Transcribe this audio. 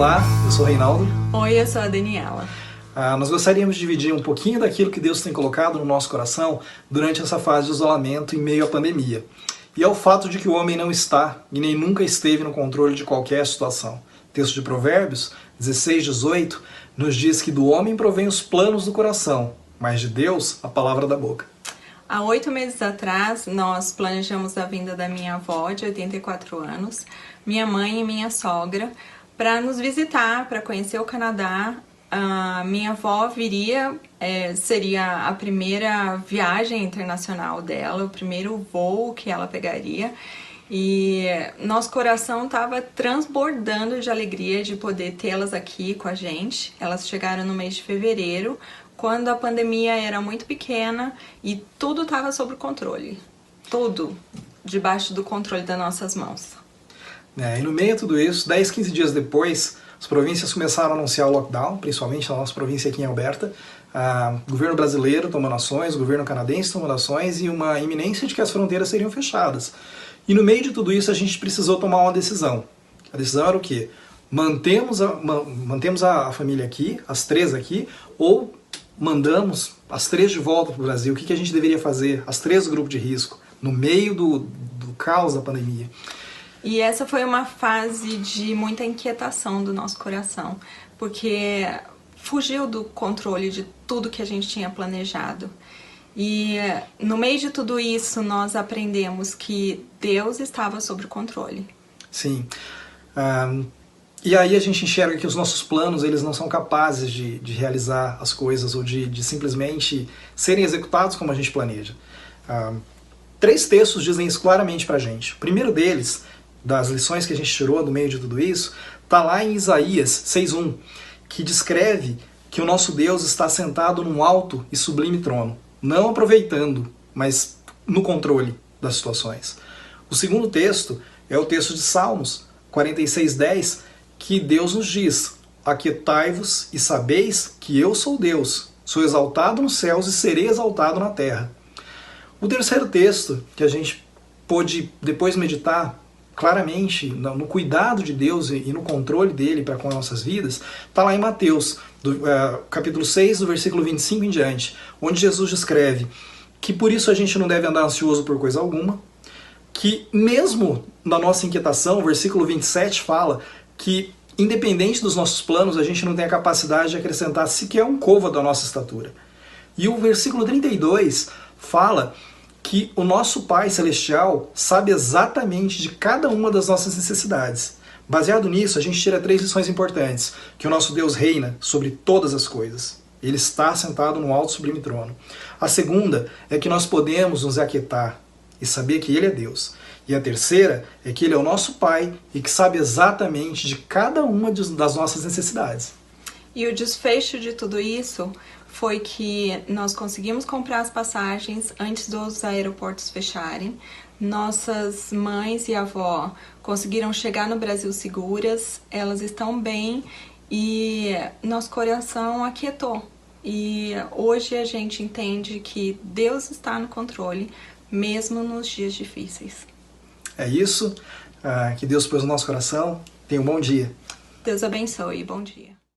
Olá, eu sou o Reinaldo. Oi, eu sou a Daniela. Nós gostaríamos de dividir um pouquinho daquilo que Deus tem colocado no nosso coração durante essa fase de isolamento em meio à pandemia. E é o fato de que o homem não está e nem nunca esteve no controle de qualquer situação. O texto de Provérbios 16:18 nos diz que do homem provém os planos do coração, mas de Deus a palavra da boca. Há 8 meses atrás, nós planejamos a vinda da minha avó, de 84 anos, minha mãe e minha sogra, para nos visitar, para conhecer o Canadá. A minha avó viria, seria a primeira viagem internacional dela, o primeiro voo que ela pegaria. E nosso coração estava transbordando de alegria de poder tê-las aqui com a gente. Elas chegaram no mês de fevereiro, quando a pandemia era muito pequena e tudo estava sob controle. Tudo debaixo do controle das nossas mãos. E no meio de tudo isso, 10, 15 dias depois, as províncias começaram a anunciar o lockdown, principalmente a nossa província aqui em Alberta. O governo brasileiro tomando ações, o governo canadense tomando ações e uma iminência de que as fronteiras seriam fechadas. E no meio de tudo isso a gente precisou tomar uma decisão. A decisão era o quê? Mantemos a família aqui, as três aqui, ou mandamos as três de volta para o Brasil? O que a gente deveria fazer? As três do grupo de risco, no meio do caos da pandemia. E essa foi uma fase de muita inquietação do nosso coração, porque fugiu do controle de tudo que a gente tinha planejado. E no meio de tudo isso, nós aprendemos que Deus estava sob o controle. Sim. E aí a gente enxerga que os nossos planos, eles não são capazes de realizar as coisas ou de simplesmente serem executados como a gente planeja. 3 textos dizem isso claramente pra gente. O primeiro deles, das lições que a gente tirou do meio de tudo isso, está lá em Isaías 6:1, que descreve que o nosso Deus está sentado num alto e sublime trono, não aproveitando, mas no controle das situações. O segundo texto é o texto de Salmos 46:10, que Deus nos diz: aquietai-vos e sabeis que eu sou Deus, sou exaltado nos céus e serei exaltado na terra. O terceiro texto, que a gente pôde depois meditar claramente no cuidado de Deus e no controle dele para com as nossas vidas, está lá em Mateus, capítulo 6, do versículo 25 em diante, onde Jesus descreve que por isso a gente não deve andar ansioso por coisa alguma, que mesmo na nossa inquietação, o versículo 27 fala que independente dos nossos planos, a gente não tem a capacidade de acrescentar sequer um côvado à nossa estatura. E o versículo 32 fala que o nosso Pai Celestial sabe exatamente de cada uma das nossas necessidades. Baseado nisso, a gente tira 3 lições importantes. Que o nosso Deus reina sobre todas as coisas. Ele está sentado no alto e sublime trono. A segunda é que nós podemos nos aquietar e saber que Ele é Deus. E a terceira é que Ele é o nosso Pai e que sabe exatamente de cada uma das nossas necessidades. E o desfecho de tudo isso foi que nós conseguimos comprar as passagens antes dos aeroportos fecharem. Nossas mães e avó conseguiram chegar no Brasil seguras, elas estão bem e nosso coração aquietou. E hoje a gente entende que Deus está no controle, mesmo nos dias difíceis. É isso, que Deus pôs no nosso coração. Tenha um bom dia. Deus abençoe e bom dia.